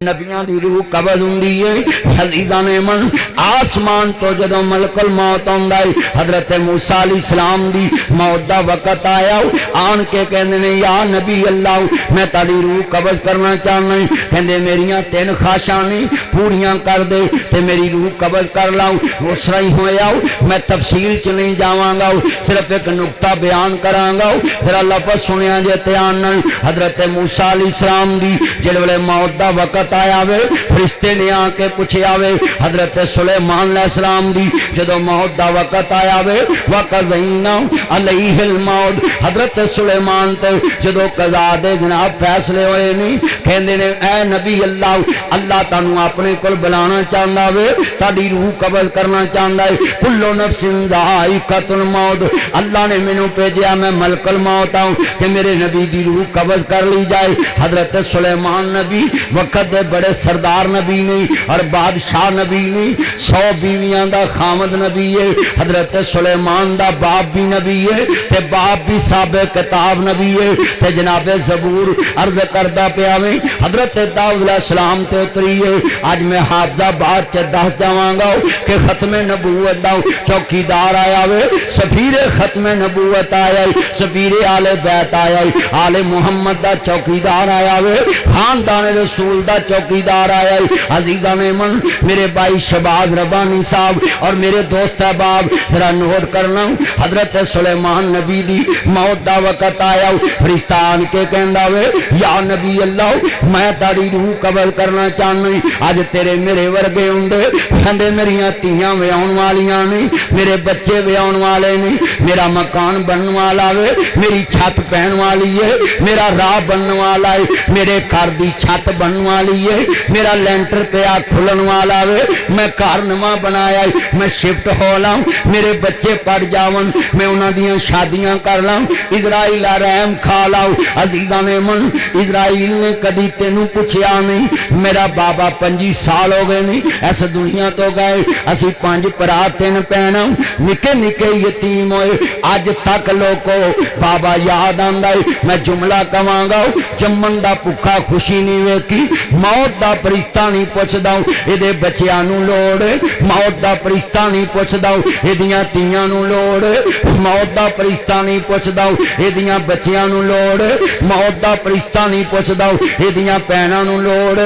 नबियां दी रूह कबज हुंदी है। अज़ीज़ां ने मन आसमान तो जदों मलकुल मौत आउंदा है, हज़रत मूसा अलैहिस्सलाम दी मौत दा वक़्त आया, आन के कहंदे ने या नबी अल्लाह मैं ताड़ी रूह कबज करना चाहना है। कहंदे मेरियां तीन ख्वाहिशां ने पूरियां कर दे ते मेरी रूह कबज कर लाऊं। उस तरह ही होया। मैं तफसील च नहीं जावांगा, सिर्फ एक नुक्ता बयान करांगा। जरा लफ्ज़ सुनिया जे ध्यान नाल। हज़रत मूसा अलैहिस्सलाम दी जिस वेले मौत दा वक़्त आया वे, फरिश्ते ने आके पूछा वे हज़रत सुलेमान अलैहिस्सलाम दी जदों मौत दा वक़्त आया वे, वक़ज़ैना अलैहिल मौत, हज़रत सुलेमान ते जदों कज़ा दे जनाब फैसले होए नहीं, कहंदे ने ऐ नबी अल्लाह, अल्लाह तानू अपने कोल बुलाना चाहता वे, ताड़ी रूह कबज करना चाहता है। कुल्लु नफ्सिन ज़ाइक़तुल मौत, अल्लाह ने मैनू भेजा मैं मलकुल मौत आऊं कि मेरे नबी दी रूह कबज कर ली जाए। हज़रत सुलेमान नबी वक़्त बड़े सरदार नबी नहीं और बादशाह नबी नहीं, 100 बीवियां दा खामद नबी है। हज़रत सुलेमान दा बाप भी नबी है ते बाप भी साबे किताब नबी है। ते जनाबे ज़बूर अर्ज करदा पिया वे हज़रत दाऊद अलैहिस्सलाम ते उतरी है। आज मैं हाफिज़ाबाद च दस जावांगा कि खत्मे नबूवत दा चौकीदार आया वे, सफीरे खत्मे नबूवत आया, सफीरे आले बैत आया, आले मुहम्मद दा चौकीदार आया वे, खानदान रसूल दा चौकीदार आया। अजीज़ा ने मन मेरे भाई शहबाज रब्बानी साहब और मेरे दोस्त अहबाब जरा नोट करना। हज़रत सुलेमान नबी दी मौत दा वक़्त आया, फरिश्ता आन के कहंदा वे या नबी अल्लाह मैं ताड़ी रूह कबज करना चाहना। अज तेरे मेरे वर्गे हुंदे कहंदे मेरियां धीआं विआउण वालियां ने, मेरे बच्चे विआउण वाले ने, मेरा मकान बनने वाला वे, मेरी छत पैण वाली है, मेरा राह बनने वाला है, मेरे घर दी छत बनने वाली है, मेरा लेंटर पिया खुलन वाला वे, मैं घर नवा बनाया, मैं शिफ्ट हो लाऊं, मेरे बच्चे पढ़ जावन, मैं उन्हां दियां शादियां कर लाऊं, इजराइल रहम खा लाऊं। अजीज़ां ने मन इजराइल ने कदी तेनू पूछया नहीं, मेरा बाबा 25 साल हो गए नहीं इस दुनिया तो गए, असी 5 भरा 3 भैणां निके निके यतीम होए, अज तक लोगों बाबा याद आंदा है। मैं जुमला कवांगा जम्मन दा भुखा खुशी नहीं वेखी, मौत दा फरिश्ता नहीं पुछदा इहदे बच्चियां नूं लोड़, मौत दा फरिश्ता नहीं पुछदा इहदियां धीआं नूं लोड़, मौत दा फरिश्ता नहीं पुछदा इहदियां बच्चियां नूं लोड़, मौत दा फरिश्ता नहीं पुछदा इहदियां भैणां नूं लोड़,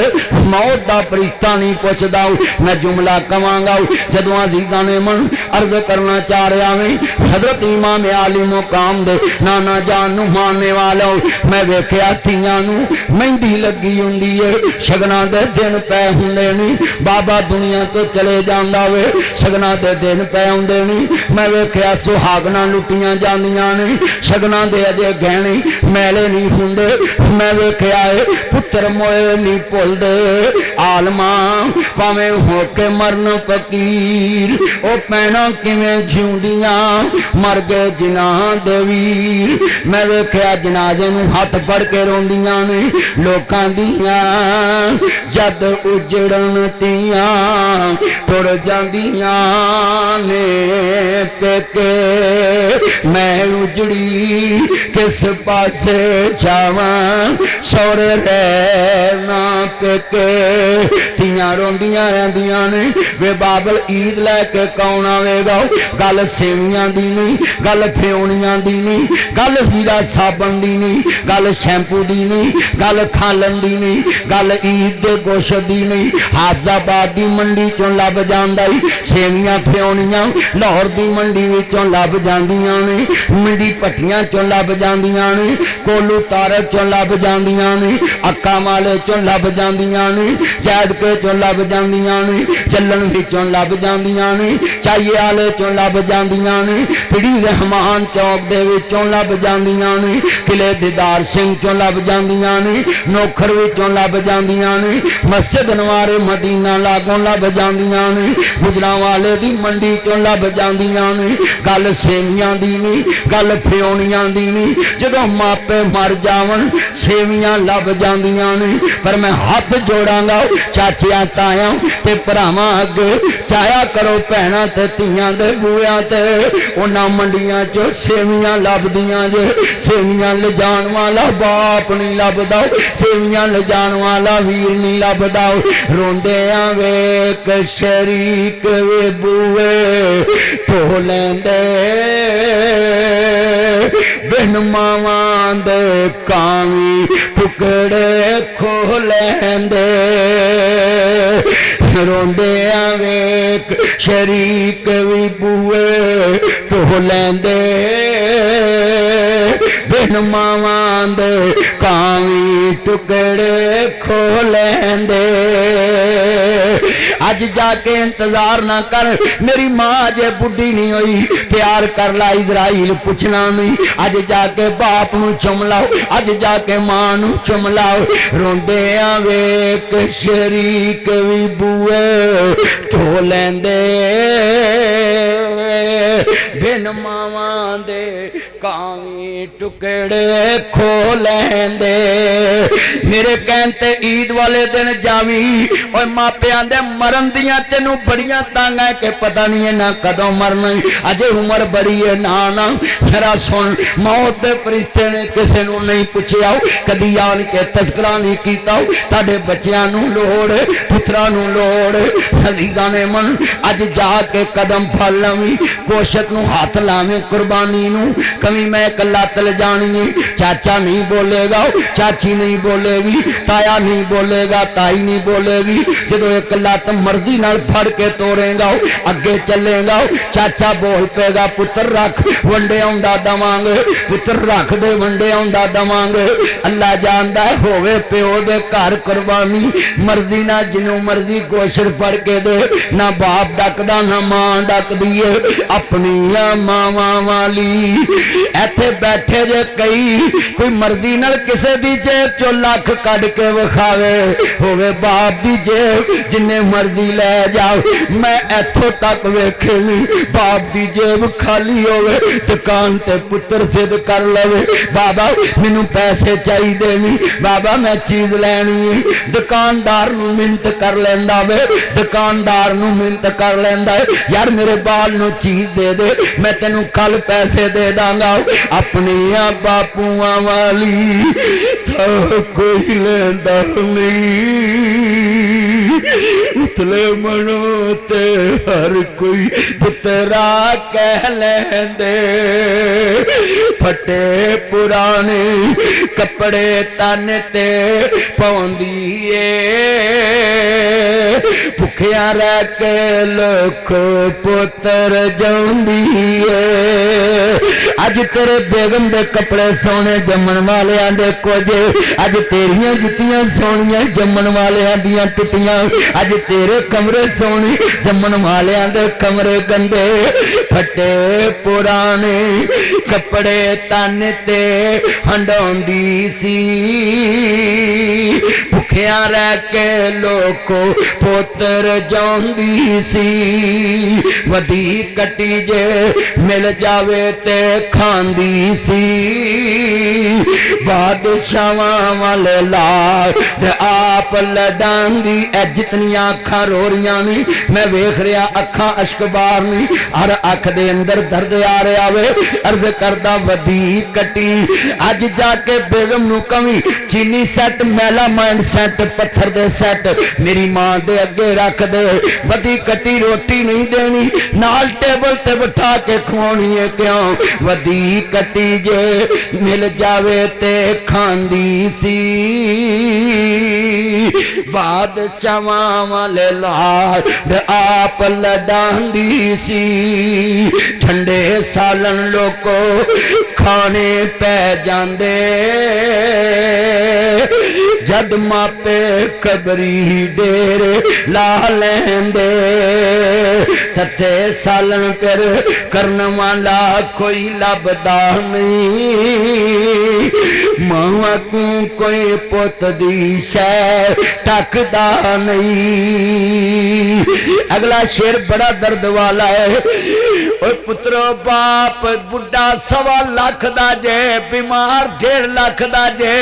मौत दा फरिश्ता नहीं पुछदा। मैं जुमला कवांगा जदों अज़ीज़ां ने मन अर्ज करना चाह रहा मैं हज़रत इमाम आली मुकाम दे नाना जान नूं मानने वाला मैं वेखिया धीआं नूं मेहंदी लगी हुंदी है, शगना दे दिन पै हुंदे नहीं, बाबा दुनिया तो चले जांदा वे, शगना दे दिन पै हुंदे नहीं, मैं वेखिया सुहागना लुटियां जांदियां ने, शगना दे अजे गहने मैले नहीं हुंदे, मैं वेखिया है पुत्र मोए नहीं भुलदे, आलमा भावें हो के मरन फकीर, ओ भैणां किवें जिउंदियां मर गए जिन्हां दे वीर, मैं वेखिया जनाजे नूं हथ फड़ के रोंदियां ने, लोकां दियां जद उजड़न तियां तुर जांदियां ने पेके, मैं उजड़ी किस पासे जावां सौरे रहना पेके, तियां रोंदियां रहिंदियां ने वे बाबल ईद लैके कौन आवेगा, गल सेवियां दी नहीं, गल फ्योनियां दी नहीं, गल हीरा साबन दी नहीं, गल शैंपू दी नहीं, गल खालन दी नहीं, गल ईद दे गोश्त दी नहीं, हाफिज़ाबाद दी मंडी चों लभ जांदा है, सेवियां फ्योनियां लाहौर दी मंडी विचों लभ जांदियां ने, मंडी पट्टियां चों लभ जांदियां ने, कोलू तारक चों लभ जांदियां ने, अक्का माले चों लभ जांदियां ने, जैदके चों लभ जांदियां ने, चलन विचों लभ जांदियां ने, चाहिए आले चों लभ जांदियां ने, पिड़ी रहमान चौक दे विचों लभ जांदियां ने, किले दीदार सिंह चों लभ जांदियां ने, नोखर विचों लभ जांदियां ने, मस्जिद नवारे मदीना लागों लभ जांदियां ने, गुजरांवाले दी मंडी चों लभ जांदियां ने, गल सेवियां दी नहीं, गल फ्योनियां दी नहीं, जदों मापे मर जावन सेवियां लभ जांदियां ने, पर मैं हाथ जोड़ांगा चाचियां ताया ते भरावां अगे जाया करो भैणां ते धीआं दे बूहियां ते उन्हां मंडियां चो सेवियां लभदियां जे सेवियां ले जाण वाला बाप नहीं लभदा सेवियां ले जाण वाला वीर नहीं लभदा रोंदे वेख शरीक वे बूए ढो लैंदे बिन मावां दे कावी टुकड़े खो लैंदे रोंदे वेख शरीक वी बूए ढो लैंदे बिन मावां दे कावी टुकड़े खो लैंदे अज जाके इंतजार ना कर मेरी मां जे बुढ़ी नहीं हुई प्यार कर ला इजराइल पूछना नहीं अज जाके बाप नू चुम लाओ अज जाके मां नू चुम लाओ रोंदे वेख शरीक भी बूए ढो लैंदे बिन मावां दे कावी टुकड़े खो लैंदे मेरे कहते ईद वाले दिन जावी और मापियां दे मरन दियां तेनू बड़ियां तांगा के पता नहीं है ना कदों मरना अजे उम्र बड़ी है ना ना मेरा सुन मौत दे फरिश्ते ने किसी नू नहीं पूछया कदी आन के तस्करा नहीं कीता ताडे बच्चियां नू लोड़ पुत्रा नू लोड़ अजीज़ां ने मन अज जाके कदम फड़ लवी कोशत नू हाथ लावे कुर्बानी नू कभी मैं कला तल जानी है चाचा नहीं बोलेगा चाची नहीं बोलेगी ताया नहीं बोलेगा ताई नहीं बोलेगी जो एक लत मर्जी नाल फड़ के तोड़ेगा अगे चलेगा चाचा बोल पेगा पुत्र रख वंडे आउंदा दवांगे पुत्र रख दे वंडे आउंदा दवांगे अल्लाह जानदा है होवे प्यो दे घर कुर्बानी मर्जी ना जिन्हों मर्जी गोशर फड़ के दे ना बाप डकदा ना मां डकदी है अपनी मावां वाली इत्थे बैठे जे कई कोई मर्जी नाल किसे दी जेब चो लख कढ़ के विखावे होवे बाप दी जेब जिन्ने मर्जी ले जाओ मैं इथों तक वेखे नहीं बाप दी जेब खाली होवे दुकान ते पुत्र सिद्ध कर लवे बाबा मैनू पैसे चाहिए नहीं बाबा मैं चीज लैनी है दुकानदार नू मिन्नत कर लैंदा वे दुकानदार नू मिन्नत कर लैंदा है यार मेरे बाल नू चीज दे दे मैं तेनू कल पैसे दे दांगा अपनी बापूआ वाली तो कोई लेंदा नहीं उतले मनो ते हर कोई पुत्रा कह लेंदे फटे पुराने कपड़े तन ते पाउंदी भुखिया रह के लोग पुत्र जाउंदी अज तेरे बेगम दे कपड़े सोने जमन वाले दे कुछ अज तेरियां जुतियां सोनियां जमन वाले दियां टुटियां अज तेरे कमरे सोने जमन वाले दे कमरे गंदे फटे पुराने कपड़े तन ते हंडौंदी सी भुखिया रह के लोको पुत्र जाउंदी सी वधी कटी जे मिल जावे ते खांदी सी बादशाहां वाले लाड आप लडांदी जितनियां अखां रो रही नहीं मैं वेख रहा अखां अशकबार नहीं हर अख दे अंदर दर्द आ रहा वे अर्ज करदा वधी कटी अज जाके बेगम नू कवी चीनी सैट मैला माइंड सैट पत्थर दे सैट मेरी मां दे अगे रख दे वधी कटी रोटी नहीं देनी नाल टेबल ते बिठा के खवानी है क्यों वधी कटी जे मिल जावे ते खांदी सी बादशाहां वाले लाड आप लडांदी सी ठंडे सालन लोको खाने पै जांदे जद मापे कबरी डेरे ला लेंदे तथे सालन फिर करन वाला कोई लभदा नहीं मां को कोई पुत दी शै टकदा नहीं अगला शेर बड़ा दर्द वाला है ओए पुत्रो बाप बुढ़ा 1.25 लाख दा जे बीमार 1.5 लाख दा जे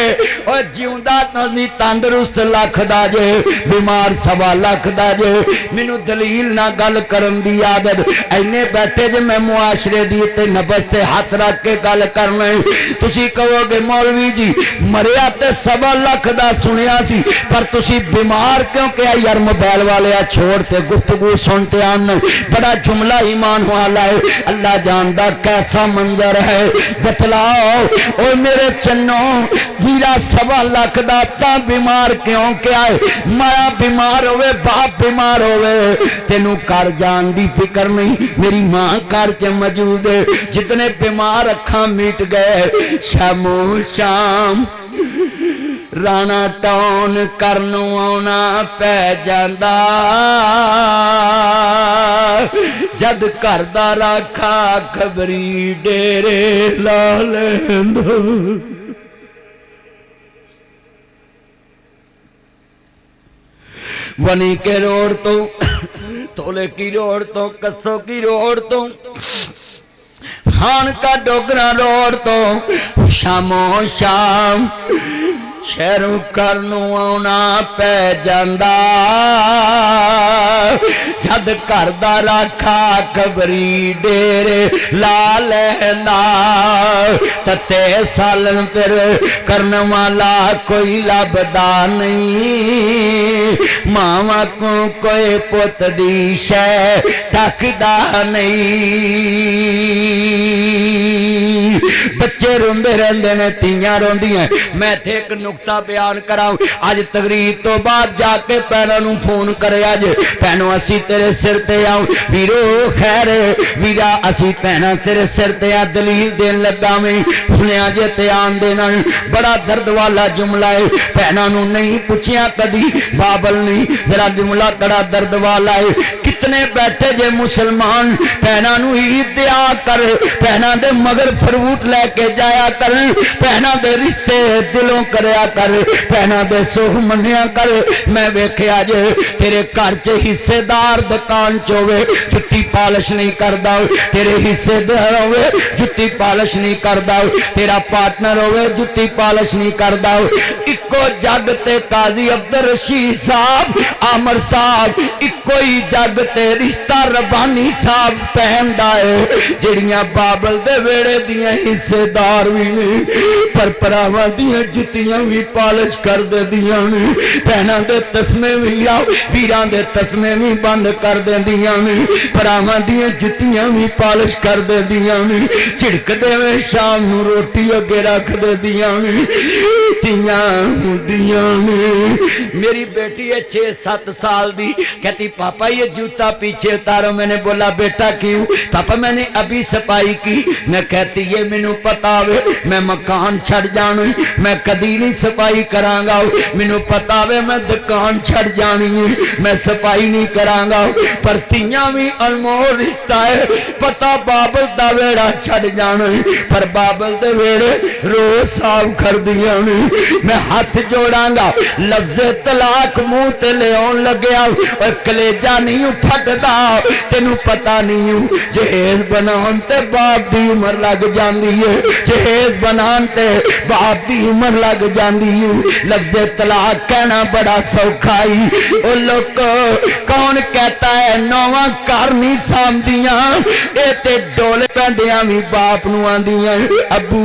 ओए जिंदा भी तंदुरुस्त लख दा जे, बीमार 1.25 लाख दा जे। मैनू दलील ना गल करन दी आदत, इन्ने बैठे जे मैं मुआशरे दी ते नबज ते हाथ रख के गल करना। तुसी कहोगे मौलवी जी मरिया ते 1.25 लाख दा सुनिया सी, पर तुसी बीमार क्यों क्या यार? मोबाइल वाले छोड़ ते गुफ्तगू सुनते आन, बड़ा जुमला ईमान वाला है। अल्लाह जानदा कैसा मंजर है, बतलाओ ओ मेरे चन्नो वीरा 1.25 लाख दा ता बीमार क्यों क्या है? माया बीमार होवे, बाप बीमार होवे, तेनू घर जान दी फिक्र नहीं। मेरी मां घर च मौजूद है, जितने बीमार अखा मीट गए शामो शाम राणा टाउन करनों आना पै जांदा, जद घर दा राखा खबरी डेरे ला लैंदा। वनी के रोड तो, तोले की रोड तो, कसो की रोड तो, खान का डोगरा रोड तो शामो शाम शहरों करनों आना पै जांदा, जद घर दा राखा खबरी डेरे ला लैंदा। तते सालन फिर करन वाला कोई लभदा नहीं, मावा को कोई पुत दी शै तकदा नहीं। बच्चे रोंदे रहंदे ने, तियां रोंदियां। मैं थे एक नुकता बयान कराऊं, अज तकरीर तो बाद जाके भैनों नूं फोन करे, अज भैनों असी तेरे सिर ते आऊं। वीरो खैर वीरा असी भैना तेरे सिर ते आ, दलील देन लगा मैं सुनिया जे ते आन देना। बड़ा दर्द वाला जुमला है, भैनों नूं नहीं पूछिया कदी, बाबल नहीं, जरा जुमला बड़ा दर्द वाला है। कितने बैठे जे मुसलमान भैनों नूं ईद दिया कर, भैनों दे मगर फ्रूट लैके जाया कर, भैनों दे रिश्ते दिलों करया कर, भैनों दे सुख मनिया कर। मैं वेख्या जे तेरे घर च हिस्सेदार दुकान च होवे, जुत्ती पालिश नहीं करदा, तेरे हिस्सेदार होवे जुत्ती पालिश नहीं करदा, तेरा पार्टनर होवे जुत्ती पालिश नहीं करदा। इको जग ते काजी अब्दुल रशीद साहब आमर साहब, इको ही जग ते रिश्ता रबानी साहब पहनदा है, जिहड़ियां बाबल दे वेड़े दियां हिस्सेदार भी ने, पर भरावां दियां जुत्तियां भी पालिश कर दियां ने, भैनां दे तस्मे भी लाओ, वीरां दे तस्मे भी बंद कर दियां ने, भरावां दियां जुत्तियां भी पालिश कर दियां ने, झिड़कदे वे शाम नूं रोटी अगे रख दियां ने, तियां हुंदियां ने। मेरी बेटी है 6-7 साल दी, कहती पापा ये जूता पीछे उतारो। मैंने बोला बेटा क्यों? पापा मैंने अभी सफाई की। मैं कहती है मैनू पता वे मैं मकान छड़ जाना, मैं कदी नहीं सफाई करांगा, मैनू पता वे मैं दुकान छड़ जानी है, मैं सफाई नहीं करांगा। पर तियां भी अनमोल रिश्ता है, पता बाबल दा वेड़ा छड़ जाना है, पर बाबल दे वेड़े रोज साफ कर दिया ने। मैं हाथ जोड़ांगा, लफ्ज़े तलाक मुंह ते लियाउण लग्या, और कलेजा नहीं फटदा, तेनू पता नहीं जहेज बनाउण ते बाप दी उम्र लग जाती है, जहेज बनाउण ते बाप दी उम्र लग जाती है। लफ्ज़े तलाक कहना बड़ा सौखा ही, ओ लोग कौन कहता है नौवां घर नहीं सामदियां, ये ते डोले पैंदियां भी बाप नूं आंदियां, अबू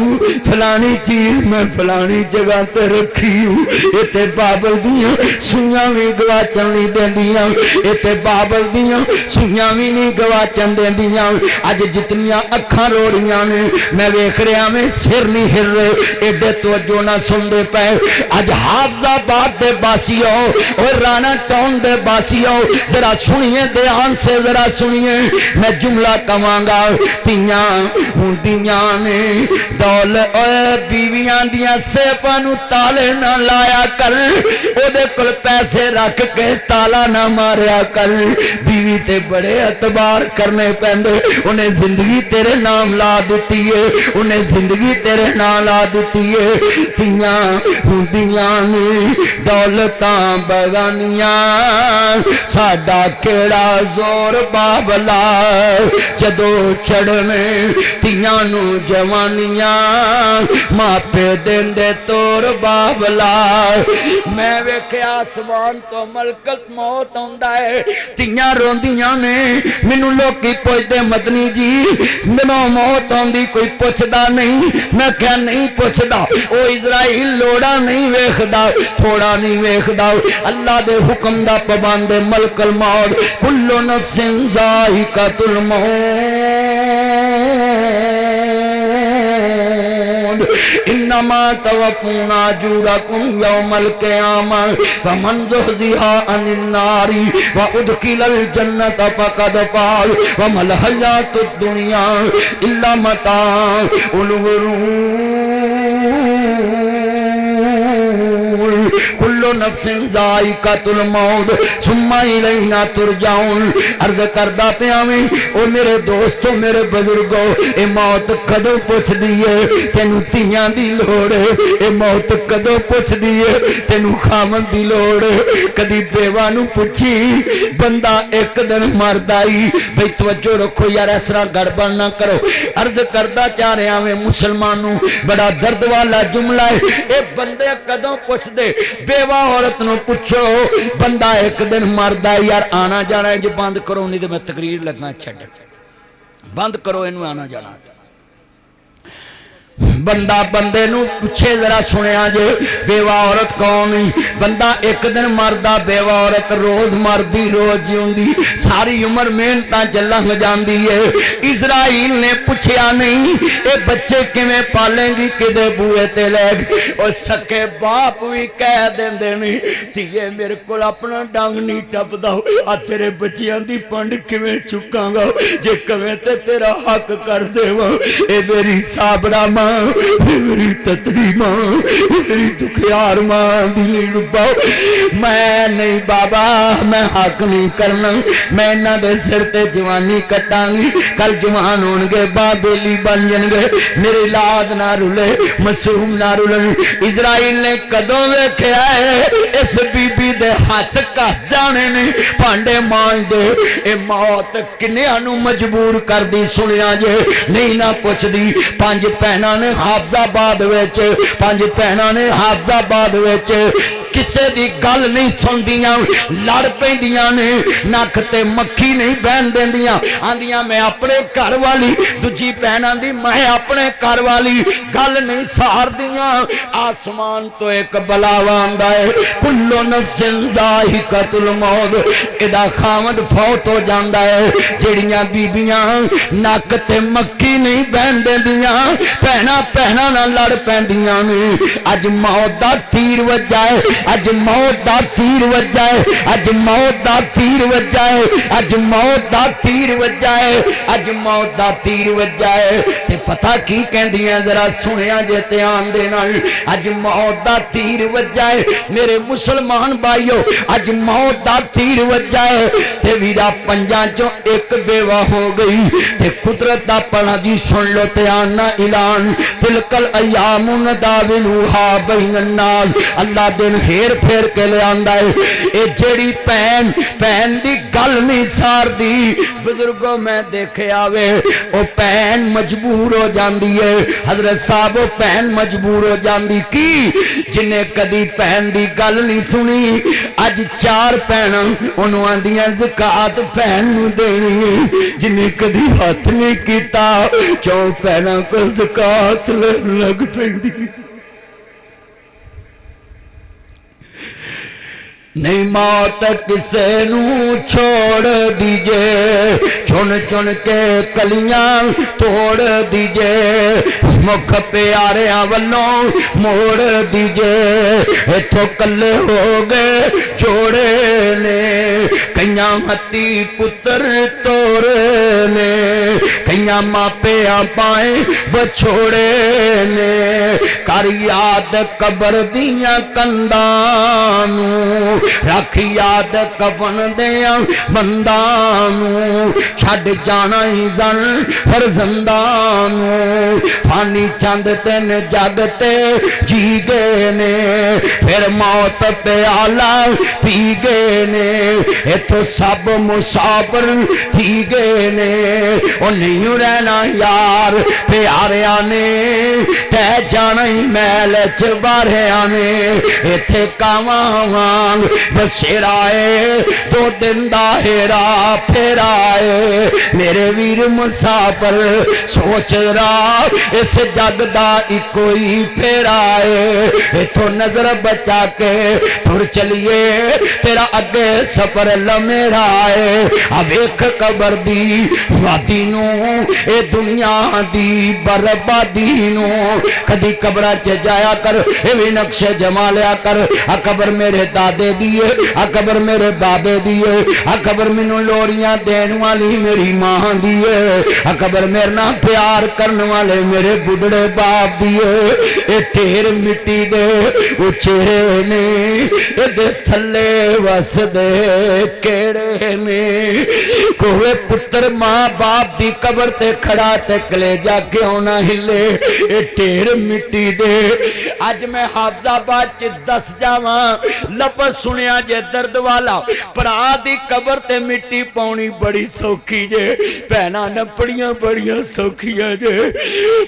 फलानी चीज मैं फलानी जगह ते रखी हूं, ये ते बाबल दियां सुइयां भी गवाचन नहीं देंदियां, ये ते बाबल दियां सुइयां भी नहीं गवाचन देंदियां। अज जितनियां अखां रोड़ियां ने मैं वेख रहा मैं सिर नहीं हिल रहे, एडे तवज्जो ना सुनते पे। अज हाफजाबाद दे बासियों और राणा टाउन दे बासियों जरा सुनिए, ध्यान से जरा सुनिए, मैं जुमला कवांगा। तियां हुंदियां ने दौल बीवियां दियां सेफां नूं ताले ना लाया कर, ओदे कोल पैसे रख के ताला ना मारिया कर। बीवी बीवी ते बड़े एतबार करने पैंदे। उन्हें जिंदगी तेरे नाम ला दी है, उन्हें जिंदगी तेरे नाम ला दी है। तियां हुंदियां ने दौलतां बगानियां, साडा केड़ा जोर बाबला जदों चढ़ने तियां नू जवानियां, मापे देंदे तोर बाबला। मैं वेख्या आसमान तो मलकत मौत आउंदा है, तियां रोंदियां ने। मैनू लोकी पुछदे मदनी जी मैनू मौत आउंदी कोई पुछदा नहीं। मैं क्या नहीं पुछदा, ओ इजराइल लोड़ा नहीं वेखदा, थोड़ा नहीं वेखदा। अल्लाह दे हुक्म दा पाबंद मलकल मौत, कुल्लु नफ्सिन ज़ाइक़तुल मौत, इन्नमा तवफ़्फ़ूना अजूरकुम यौमल क़ियामा फमन ज़ुहज़िहा अनिन नारी व उदखिलल जन्नत फ़क़द फ़ाज़ वमल हयातुद दुनिया इल्ला मताउल गुरूर। कुल्लु नफ्सिन ज़ाइक़तुल मौत सुम्मा इलैना तुरजाऊन। अर्ज़ करदा पिया मैं ओ मेरे दोस्तों मेरे बुजुर्गों, ए मौत कदों पुछदी है तेनू तियां दी लोड़, ए मौत कदों पुछदी है तेनू खावन दी लोड़। कदी बेवा नू पुछी बंदा एक दिन मरदा ही। भाई तवज्जो रखो यार, इस तरह गड़बड़ ना करो। अर्ज करदा चाह रहा मैं मुसलमानों, बड़ा दर्द वाला जुमला है। ए बंदे कदों पुछदे, बेवा औरत नू पुछो बंदा एक दिन मरदा यार। आना जाना है, जो बंद करो नहीं तो मैं तकरीर लगा छड्ड, बंद करो इनू आना जाना। बंदा बंदे नू पूछे जरा सुनिया जे बेवा औरत कौन। बंदा एक दिन मरदा, बेवा औरत रोज मरदी रोज जिउंदी, सारी उम्र मेहनत लंघ जाती है। इजराइल ने पूछया नहीं ये बच्चे किवें पालेंगी, किदे बूए ते लै गए। और सके बाप भी कह देंदे नहीं धीए मेरे को अपना डंग नहीं टपदा, आ तेरे बच्चियां दी पंड किवें चुकांगा, जे कवें ते तेरा हक कर देवां। ए मेरी साबरा मां, मेरी ततरी मां, मेरी दुखियार मां दी डुब्बा। मैं नहीं बाबा, मैं हक नहीं करना, मैं इन्हां दे सिर ते जवानी कटांगी। कल जवान होणगे बाबेली बन जाणगे, मेरी लाद ना रुले, मासूम ना रुलन। इजराइल ने कदों वेख्या है इस बीबी दे हाथ कस जाने ने भांडे मांजदे। ए मौत किन्नियां नू मजबूर करदी सुनिया जे नहीं ना पुछदी। पंज भैणां ने हाफजाबाद विच, पंज भैणां ने हाफजाबाद विच किसे दी गल नहीं सुनदियां, लड़ पैंदियां ने, नक ते मक्खी नहीं बहन देंदियां। आंदियां मैं अपने घर वाली, दूजी भैन आंदी मैं अपने घर वाली, गल नहीं सारदियां। आसमान तो एक बलावा आंदा है, कुल्लु नफ्सिन ज़ाइक़तुल मौत, इहदा खामद फौत हो जांदा है। जेड़ियां बीबियां नक ते मक्खी नहीं बहन देंदियां, भैणां भैणां नाल लड़ पैंदियां ने। अज मौत दा तीर वज्जा है, अज मौत दा तीर वज्जा है, अज मौत दा तीर वज्जा है, अज मौत दा तीर वज्जा है, अज मौत दा तीर वज्जा है। ते पता की कहंदियां जरा सुनिया जे ध्यान दे नाल, अज मौत दा तीर वज्जा है। मेरे मुसलमान भाइयों अज मौत दा तीर वज्जा है। ते वीरा पंजां चों एक बेवा हो गई। ते कुदरत दा पढ़ा दी सुन लो ध्यान ना ऐलान, तिलकल अय्यामु नदाविलुहा बैनन नास। अल्लाह दिन हेर फेर के ले आंदा है। ए जेड़ी भैन भैन दी गल नहीं सारदी, बुजुर्गों मैं देखे आवे ओ भैन मजबूर हो जाती है। हजरत साहब ओ भैन मजबूर हो जाती की जिन्हें कदी भैन दी गल नहीं सुनी, अज चार भैन उन्होंने आंदियां ज़कात भैन नूं देनी है। जिन्हें कदी हथ नहीं कीता, चौ भैनों को ज़कात लग पैंदी। नहीं मौत किसे नू छोड़ दीजे, चुन चुन के कलियां तोड़ दीजे, मुख प्यारियां वल्लों मोड़ दीजे। इथों कल्ले हो गए जोड़े ने, कईयां हत्ती पुत्र तोरे ने, कईयां मापिया पाए बछोड़े ने। कर याद कबर दियां कंधां नूं, रख याद कफन दियां बंदां नूं, छड्ड जाना ही जन फरजंदां नूं। फानी चंद तेन जग ते जी गए ने, फिर मौत प्याला पी गए ने। इथों सब मुसाफिर थी गए ने, ओ नहीं रहना यार प्यारिया ने, तै जाना ही मैल च बारिया ने। इथे कावां वांग बसेरा है, 2 दिन दा हेरा फेरा है। मेरे वीर मुसाफिर सोच रहा इस जग दा इको ही फेरा है। इथों नजर बचा के तुर चलिए, तेरा अगे सफर लमेरा है। आ वेख कबर दी वादी नूं, ए दुनिया दी बर्बादी नूं। कदी कबरा च जाया कर, ए भी नक्शे जमा लिया कर। आ कबर मेरे दादे दी है, आ कबर मेरे बाबे दी है, आ कबर मैनू लोरियां देन वाली मेरी मां दी है, आ कबर मेरे नाल प्यार करने वाले मेरे बुढ़ड़े बाप दी है। ए ढेर मिट्टी दे उचेरे ने, ए थले वसदे केड़े ने। कोवे पुत्र मां बाप दी कबर ते खड़ा ते कलेजा क्यों ना हिले, ए ढेर मिट्टी दे। अज मैं हाफजाबाद च दस जावां, लफज सुनिया जे दर्द वाला, भरा दी कबर ते मिट्टी पाउनी बड़ी सौखी जे, भैनां नपड़ियां बड़ियां सौखियां जे।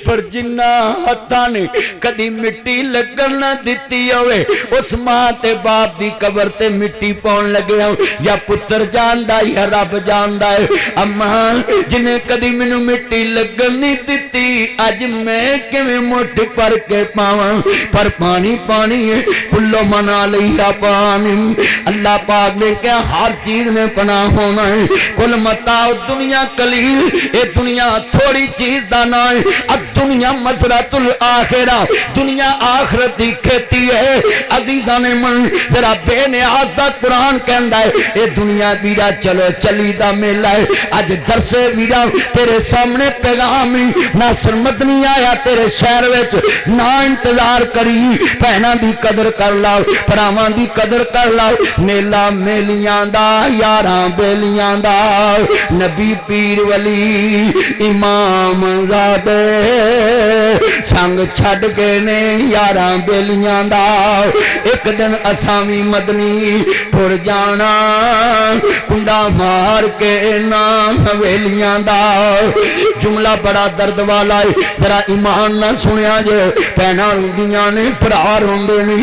पर जिन्ना हत्थां ने कदी मिट्टी लगन ना दिती होवे, उस मां ते बाप दी कबर ते मिट्टी पाउन लगे हो, या पुत्र जानदा या रब जानदा है। अम्मा जिन्हें कदी मैनू मिट्टी लगन नहीं दिती, अज मैं किवें मुठ भर के पावां। पर पानी पानी है, कुल्लो मना लिया पानी। अल्लाह पाक ने क्या हर चीज में पना होना है। कुल मताओ दुनिया कलील, ये दुनिया थोड़ी चीज दा ना है। अब दुनिया मसरतुल आखिरा, दुनिया आखिरत की खेती है। अजीजा ने मन जरा बेनियाज दा कुरान कहंदा है, ये दुनिया वीरा चलो चली दा मेला है। अज दरसे वीरा तेरे सामने पैगाम नासर मदनी आया तेरे शहर विच, ना इंतजार करी, भैनां दी कदर कर लाओ, भरावां दी कदर कर लाओ। मेला मेलियां दा, यारां बेलियां दा, नबी पीर वली इमाम ज़ादे संग छड़ गए ने यारां बेलियां दा। एक दिन असां भी मदनी टुर जाना, कुंडा मार के ना हवेलियां दा। जुमला बड़ा दर्द वाला है, जरा ईमान ना सुनिया जे। भैनां रोंदियां ने, भरा रोंदे ने,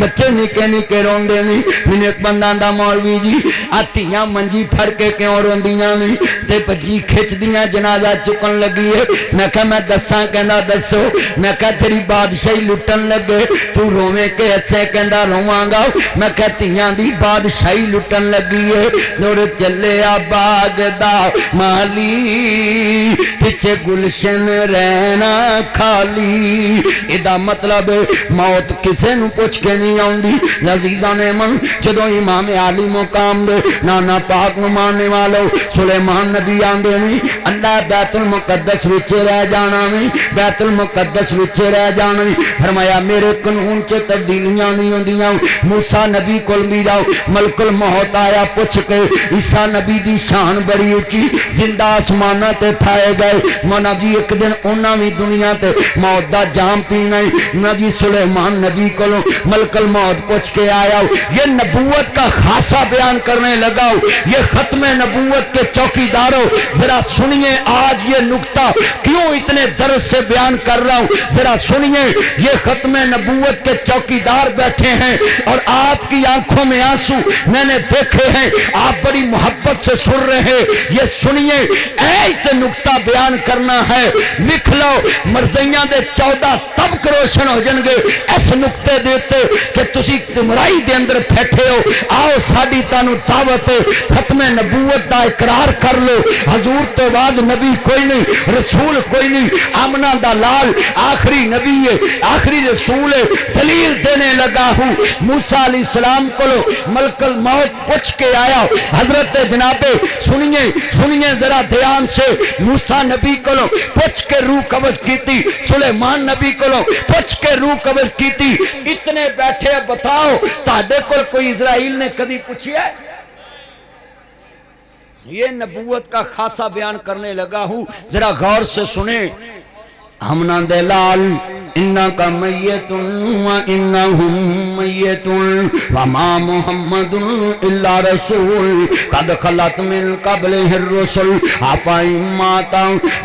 बच्चे निके निके रोंदे ने। मैनूं एक बंदा आंदा, मौलवी जी आ धीआं मंजी फड़ के क्यों रोंदियां ने ते भज्जी खिचदियां जनाजा चुकन लगी है। मैं कहा मैं दसां, कहंदा दसो। मैं कहा तेरी बादशाही लुटन लगे, तू रोवे के हसे, कहंदा रोवांगा। मैं कहा धीआं दी बादशाही लुटन लगी है, नूर चले आ बाग दा माली, पिछे गुलशन रहना खाली। इदा मतलब मौत किसे नूं पुछ के नहीं आउंदी। अज़ीज़ां ने मन जदों इमाम आली मुकाम दे नाना पाक नूं मानने वालों सुलेमान नबी आंदे ने, अल्लाह बैतुल मुकद्दस विच रह जाना वे, बैतुल मुकद्दस विच रह जाना। फरमाया मेरे कानून च तब्दीलियां नहीं होंदियां। मूसा नबी कोल भी जाओ, मलकुल मौत आया पुछ के, ईसा नबी दी शान बड़ी उची, जिंदा आसमानां ते ठाए गए। मौला जी एक दिन उन्हां भी दुनिया ते मौत दा जाम पीना है। नबी सुलेमान नबी को मलकुल मौत पूछ के आया, ये नबूवत का खासा बयान करने लगा। ये खत्म नबूवत के चौकीदारों जरा सुनिए, आज ये नुक्ता क्यों इतने दर्द से बयान कर रहा हूं, जरा सुनिए। ये खत्म नबूवत के चौकीदार बैठे हैं और आपकी आंखों में आंसू मैंने देखे हैं, आप बड़ी मोहब्बत से सुन रहे हैं। ये सुनिए, ऐसे नुक्ता बयान करना है, लिख लो। मरज़ियां दे 14 तबक रोशन हो जाएंगे इस नुक्ते दे उत्ते कि तुसी गुमराही दे अंदर बैठे हो। आओ साडी तानू दावत है, खत्म नबूवत दा इकरार कर लो, हजूर तो बाद नबी कोई नहीं, रसूल कोई नहीं, आमना दा लाल आखिरी नबी है, आखिरी रसूल है। दलील देने लगा हूं, मूसा अलैहिस्सलाम को मलकल मौत पूछ के आया। हजरत जनाबे सुनिए सुनिए जरा ध्यान से, मूसा नबी को पूछ के रूह कब्ज की थी, सुलेमान नबी को पूछ के रूह कब्ज की थी। इतने बैठे, बताओ ताडे को कोई इजराइल ने कभी पूछा? ये नबूवत का खासा बयान करने लगा हूं, जरा गौर से सुने। हमना दे लाल इन्ना का मैयतुन व इन्नहुम मैयतुन व मा मुहम्मदुन इल्ला रसूल कद खलत मिन क़ब्लिहि रुsul। आपा माता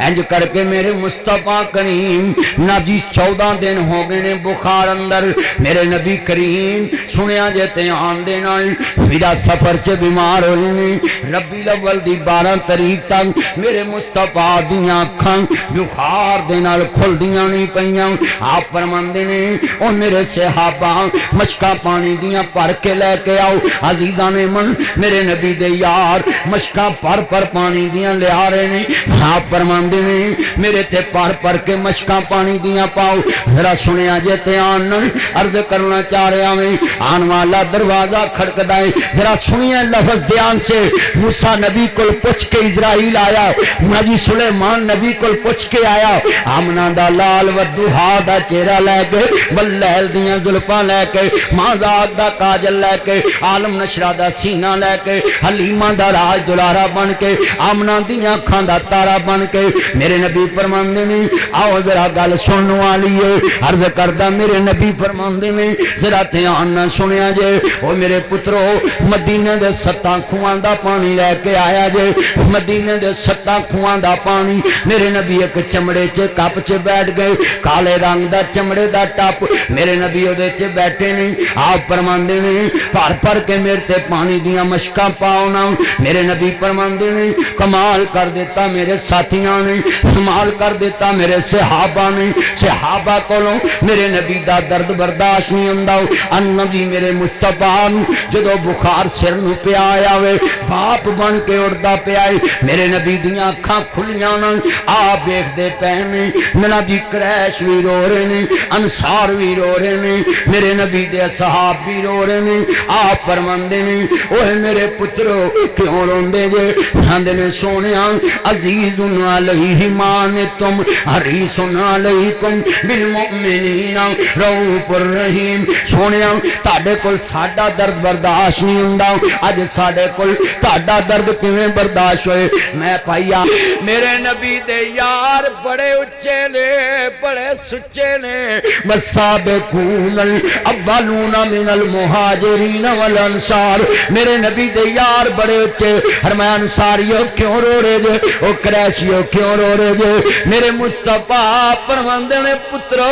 इंज करके मेरे मुस्तफा करीम नबी 14 दिन हो गए ने बुखार अंदर। मेरे नबी करीम सुनिया जे ध्यान दे नाल मेरा सफर च बीमार होए ने। रबीउल अव्वल दी 12 तारीख तक मेरे मुस्तफा दी अखां बुखार दे नाल खुलदियां नहीं पईयां। आप फरमांदे ने ओ मेरे सहाबा मशका पानी दियां भर के लेके आओ। अजीजा ने मन मेरे नबी दे यार मशका भर पानी दियां लिया रहे ने। आप फरमांदे ने मेरे ते भर के मशका पानी दियां पाओ। जरा सुनिया जे ध्यान अर्ज करना चाह रहा मैं। आने वाला दरवाजा खड़कदा है, जरा सुनिए लफ्ज ध्यान से। मूसा नबी को पूछ के इजराइल आया, नबी सुलेमान नबी को पूछ के आया। आमना दा लाल वदुहा दा चेहरा लैके, बल्लैल दियां जुल्फां लैके, माजाद दा काजल लैके, आलम नशरा दा सीना लैके, हलीमा दा राज दुलारा बन के, आमना दियां अखां दा तारा बन के मेरे नबी फरमांदे ने आओ जरा गल सुनने वाली है। अर्ज करदा मेरे नबी फरमांदे ने जरा ध्यान नाल सुनिया जे। ओ मेरे पुत्रो मदीने दे 7 खूहां दा पानी लैके आया जे। मदीने दे 7 खूहां दा पानी मेरे नबी एक चमड़े च कप च बैठ गए, काले रंग दा चमड़े दा टप मेरे नबी ओदे च बैठे ने। आप फरमांदे ने भर के मेरे ते पानी दियां मशकां पाओ ना। मेरे नबी फरमांदे ने कमाल कर देता मेरे साथियां ने, कमाल कर देता मेरे सहाबा ने। सहाबा कोलों मेरे नबी दा दर्द बर्दाश्त नहीं हुंदा। नबी मेरे मुस्तफा जदों बुखार सिर नूं पिया आवे बाप बन के उड़दा पिया है। मेरे नबी दियां अखां खुलियां ना, आप देखदे पे ने। नबी क्रैश भी रो रहे ने, अंसार भी रो रहे ने, मेरे नबी दे सहाब भी रो रहे ने। आप फरमांदे ने ओए मेरे पुत्रो क्यों रोंदे जे? आंदे ने सोनिया अजीजुन अलैहि मान तुम हरीसुन अलैकुम बिल मुमिनीना रऊफुर रहीम। सोनिया ताडे कोल साडा दर्द बर्दाश्त नहीं हुंदा, अज साडे कोल ताडा दर्द किवें बर्दाश्त होए? मैं भाईया मेरे नबी दे यार बड़े उच्चे ने, बड़े सुच्चे ने। वसाबिकूनल अव्वलूना मिनल मुहाजिरीन वल अंसार। मेरे नबी दे यार बड़े उच्चे। फरमाया अंसारियों क्यों रो रहे जे? ओ क्रैशियों क्यों रो रहे जे? मेरे मुस्तफा फरमांदे ने पुत्रो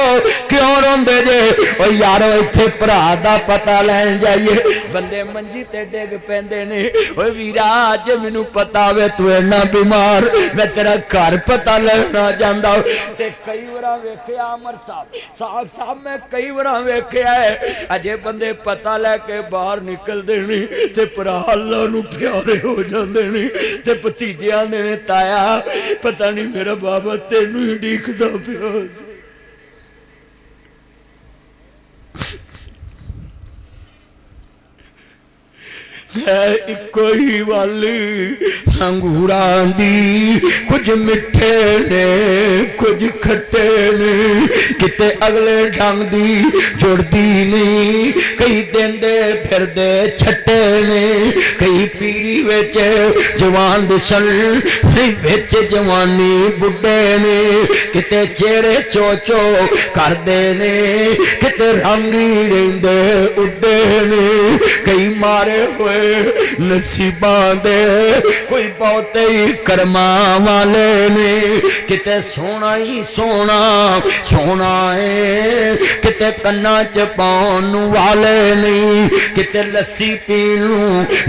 क्यों रोंदे जे? ओ यारो इत्थे भरा दा पता लैन जाइए, बंदे मंजी ते डिग पैंदे ने। ओ वीरा जे मैनू पता वे तू इन्ना बीमार, मैं तेरा घर पता लेना जांदा। ते कई बार वेख्या अमर साहब साहब मैं कई बार वेख्या है अजे बंदे पता लैके बाहर निकलते नहीं ते भरा अल्लाह नूं प्यारे हो जाते नहीं। ते भतीजे आंदे ने ताया पता नहीं मेरा बाबा तेनू ही उड़ीकदा पिया सी। इको ही वल अंगूरां दी, कुछ मिठे ने कुछ खट्टे ने, किते अगले ढंग दी जुड़दी नहीं। कई देंदे फिरदे छट्टे ने, कई पीरी विच जवान दिसन विच जवानी बुढ़े ने। किते चेहरे चोचो करदे ने, किते रंग ही रहिंदे उड्डे ने। कई मारे हुए नसीबां दे, कोई बहुते ही कर्मा वाले ने। किते सोना ही सोना सोना है, किते कन्ना च पाउण वाले नहीं, किते लस्सी पीण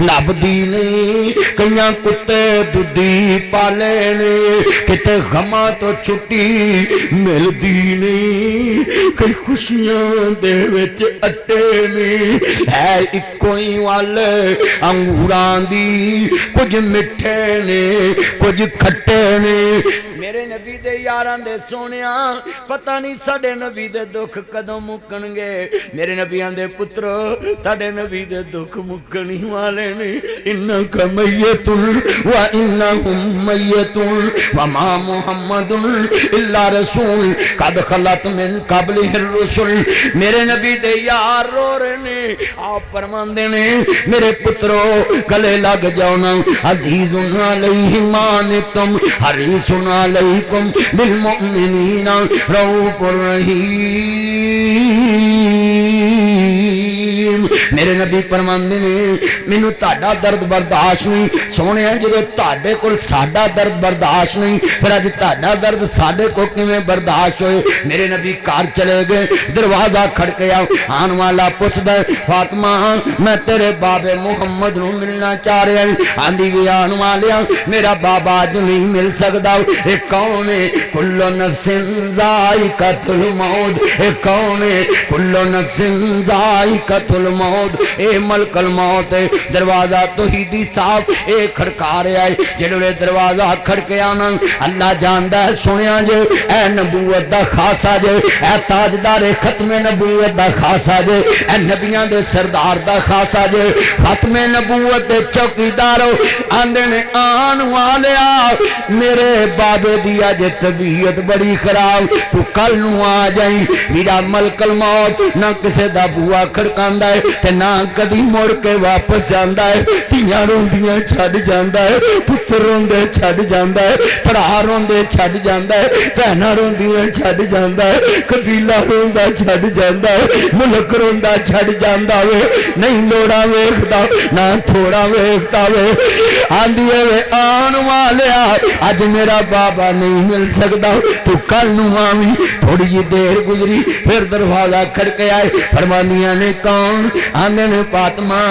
लभदी नहीं। कईयां कुत्ते दुधी पाले ने, किते गमां तो छुट्टी मिलदी नहीं। कई खुशियां दे विच अट्टे ने, है इको ही वल अंगूर अंगूरां दी, कुछ मिठे ने कुछ खट्टे ने। मेरे नबी दे यारां दे सोनिया पता नहीं साडे नबी दे दुख कदों मुक्कणगे। मेरे नबियां दे पुत्रो ताडे नबी दे दुख मुक्कणी वाले ने। इन्नका मय्यतुन व इन्नहुम मय्यतुन व मा मुहम्मदुन इल्ला रसूल कद खलत मिन क़ब्लिहिर रुसूल। मेरे नबी दे यार रो रहे ने। आप फरमांदे ने मेरे पुत्रो गले लग जाओ ना। अज़ीज़ुन अलैहि मा अनित्तुम हरीसुन अलैकुम बिल मुमिनीना रऊफ़ुर रहीम। मेरे नबी फरमांदे ने मैनू ताड़ा दर्द बर्दाश्त नहीं। सोने जो ताड़े कोल साडा दर्द बर्दाश्त नहीं, फिर अज ताड़ा दर्द साडे को किवें बर्दाश्त होए। मेरे नबी घर चले गए, दरवाजा खड़कया, आन वाला पुछदा फातिमा मैं तेरे बाबे मुहम्मद नूं मिलना चाह रहा हूं। आंदी वी आन वालिया मेरा बाबा अज नहीं मिल सकदा। ये कौन है? कुल्लु नफ्सिन ज़ाइक़तुल मौत। ये कौन है? कुल्लु नफ्सिन ज़ाइक़तुल मौत। ए मलकुल मौत है। दरवाजा तौहीदी साहब ए खड़का रहा है। जिहड़े दरवाजा खड़कया ना अल्लाह जानदा है। सुनिया जे ए नबूवत दा खासा जे, ए ताजदारे खत्मे नबूवत दा खासा जे, ए नबियां दे सरदार दा खासा जे, खत्मे नबूवत दे चौकीदारो आंदे ने आन वालिया मेरे बाबे दी अज तबीयत बड़ी खराब, तू कल नू आ जाई। वीरा मलकुल मौत ना किसे दा बुआ खड़कांदा है ते ना कदी मुड़ के वापस जांदा है। धीआं रोंदियां छड्ड जांदा है, पुत्तर रोंदे छड्ड जांदा है, भरा रोंदे छड्ड जांदा है, भैणां रोंदियां छड्ड जांदा है, कबीला रोंदा छड्ड जांदा है, मुल्क रोंदा छड्ड जांदा वे। नहीं लोड़ा वेखदा ना थोड़ा वेखदा वे। आंदी वे आन वालिया अज मेरा बाबा नहीं मिल सकता, तू कल नू आवी। थोड़ी जी देर गुजरी फिर दरवाजा खड़काया। फरमानिया ने कौन? आंदे ने फातिमा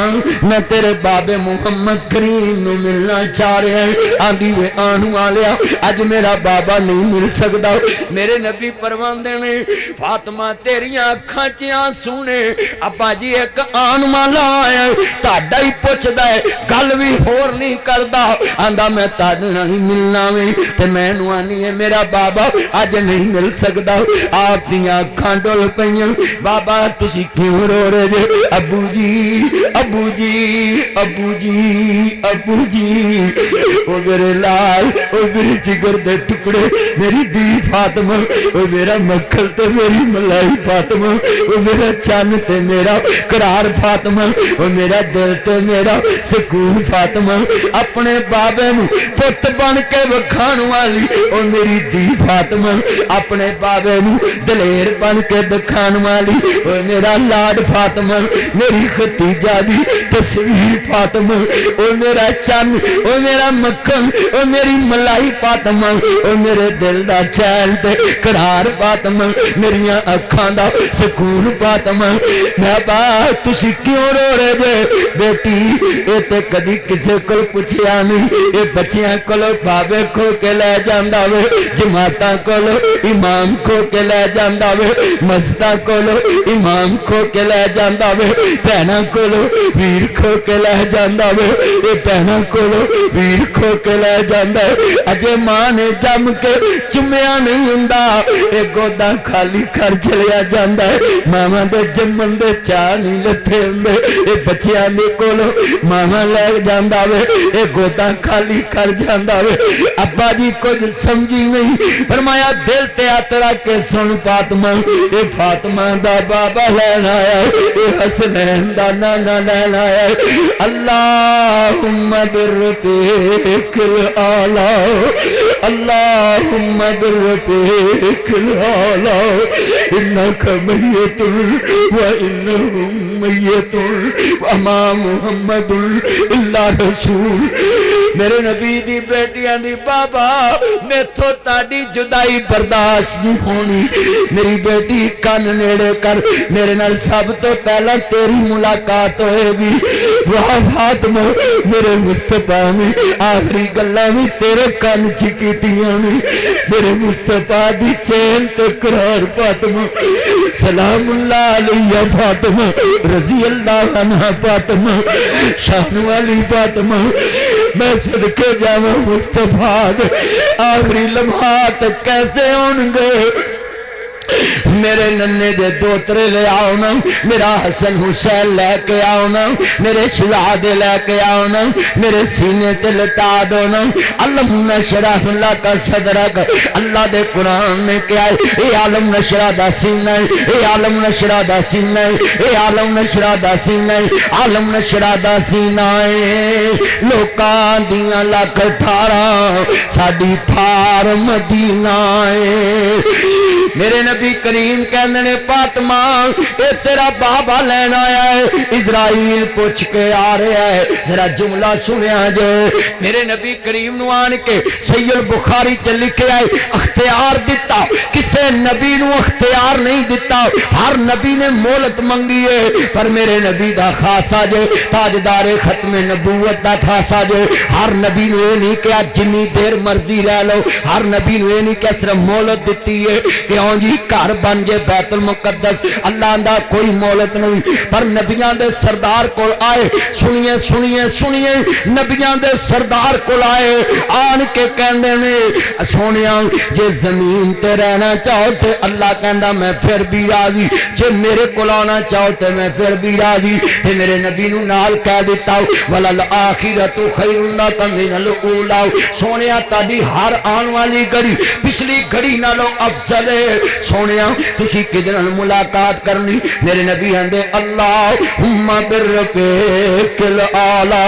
मैं तेरे बाबे मुहम्मद करीम नू मिलना चाह रहा है। आंदी वे आन वालिया अज मेरा बाबा नहीं मिल सकता। मेरे नबी फरमांदे ने फातिमा तेरियां अखां च आंसू ने। अब्बा जी एक आन वाला आया ताड़ा ही पुछदा है, गल भी होर नहीं करदा। आंदा मैं ताड़े नाल ही मिलना वे ते मैनू आनी है मेरा बाबा अज नहीं मिल सकता। आप दियां अखां डुल पईयां। बाबा तुसी क्यों रो रहे जे? अबू जी अबू जी अबू जी अबू जी। ओ मेरे लाल ओ मेरे जिगर दे टुकड़े, मेरी दी फातिमा, ओ मेरा मक्खन ते मेरी मलाई फातिमा, ओ मेरा चन्न ते मेरा करार फातिमा, ओ मेरा दिल ते मेरा सुकून फातिमा। अपने बाबे नू पुत बन के वखाण वाली ओ मेरी दी फातिमा, अपने बाबे नू दलेर बन के दिखाण वाली ओ मेरा लाड फातिमा, मेरी खतीजा दी तस्वीर फातिमा, ओ मेरा चन्न, ओ मेरा मक्खन, ओ मेरी मलाई फातिमा, ओ मेरे दिल दा चैन ते करार फातिमा, मेरियां अखां दा सुकून फातिमा। मैं बा तुसी क्यों रो रहे जे? बेटी ये ते कदी किसे को पुछया नहीं। ये बच्चियां कोलों बाबे खो के ले जांदा वे, जमातां कोलों इमाम खो के ले जांदा वे, मस्जिदां कोलों इमाम खो के ले जांदा वे, भैणां कोलों वीर खो के ले जांदा वे। ये भैणां कोलों वीर खो के ले जांदा है। अजे मां ने जम के चुम्या नहीं हुंदा, ये गोदा खाली कर चलिया जांदा है। मामा दे जम्मन दे चाह नहीं लथे हुंदे, ये बच्चियां दे कोलों मामा ले जांदा वे, ये गोदा खाली कर जांदा वे। अब्बा जी कुछ समझी नहीं। फरमाया दिल ते हथ रख के सुन फातिमा, ये फातिमा दा बाबा लैन आया, ये हसनैन दा नाना लैन आया। अल्लाहुम्मा बिर्रफीक़िल आला, अल्लाहुम्मा बिर्रफीक़िल आला, इन्नका मय्यतुन व इन्नहुम मय्यतुन व मा मुहम्मदुन इल्ला रसूल। मेरे नबी दी बेटियां दी बाबा मेथों ताड़ी जुदाई बर्दाश्त नहीं होनी। मेरी बेटी कान नेड़े कर, मेरे नाल सब तो पहला तेरी मुलाकात होएगी। वाह फातिमा मेरे मुस्तफा ने आखिरी गल्लां भी तेरे कान च कीतियां ने। मेरे मुस्तफा दी चैन ते करार फातिमा सलामुल्लाह अलैया फातिमा रजी अल्लाह अन्हा फातिमा शान वाली फातिमा। मैं सदके जावा मुस्तफा दे आखिरी लम्हात कैसे होंगे। मेरे नन्ने दे दोतरे ले आओ ना, मेरा हसन हुसैन लेके आओ ना, मेरे शहजादे लेके आओ ना, मेरे सीने ते लटा दो ना। अल्लाह नशरह लका सदरक, अल्लाह दे कुरान ने क्या है, ए आलम नशरा दा सीना है, ए आलम नशरा दा सीना है, ए आलम नशरा दा सीना है, आलम नशरा दा सीना है। लोकां दियां लख ठारा साडी ठार मदीना है। मेरे नबी करीम कहते ने फातिमा ये तेरा बाबा लेना आया है, इजराइल पूछ के आ रहा है, जरा जुमला सुनिया जे। मेरे नबी करीम नु आन के सैयद बुखारी च लिखे आए अख्तियार दिता, किसे नबी नु अख्तियार नहीं दिता। हर नबी ने मोहलत मंगी है, पर मेरे नबी दा खासा जे ताजदारे खत्मे नबूवत दा खासा जे। हर नबी ने यह नहीं कहा जिन्नी देर मर्जी रह लो, हर नबी ने यह नहीं कहा सिर्फ मोहलत दी है कि हाँ जी घर बन जे बैतुल मुकद्दस। अल्लाह दा कोई मोहलत नहीं, पर नबियां दे सरदार को आए। सुनिए सुनिए सुनिए, नबियां दे सरदार को आए, आन के कहंदे ने सोनिया जे जमीन ते रहना चाहो ते अल्लाह कहंदा मैं फिर भी राजी, जे मेरे को आना चाहो ते मैं फिर भी राजी। ते मेरे नबी नू नाल कह दिता वलल आखिरतु खैरुन लका मिनल ऊला, सोनिया तादी हर आने वाली घड़ी पिछली घड़ी नालों अफजल है। सोनिया तुसी किदे नाल मुलाकात करनी। मेरे नबी आंदे अल्लाहुम्मा बिर्रके किल आला,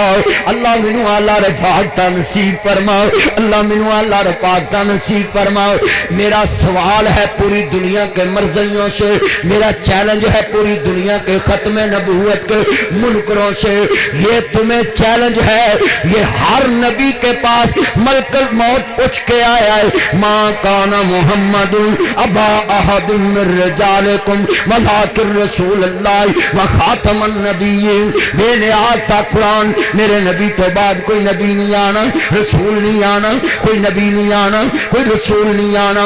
अल्लाह मैनू आला रफाकता नसीब फरमाओ, अल्लाह मैनू आला रफाकता नसीब फरमाओ। मेरा सवाल है पूरी दुनिया के मर्जियों से, मेरा चैलेंज है पूरी दुनिया के खत्म नबूवत के मुनकरों से। ये तुम्हें चैलेंज है, ये हर नबी के पास मलकुल मौत पूछ के आया है। माँ काना मुहम्मदुन अबा अहदुम मिन रिजालिकुम वलाकिन रसूलुल्लाह व खातमन नबिय्यीन। मैंने आज तक कुरान मेरे नबी तो बाद कोई नबी नहीं आना, रसूल नहीं आना, कोई नबी नहीं आना, कोई रसूल नहीं आना।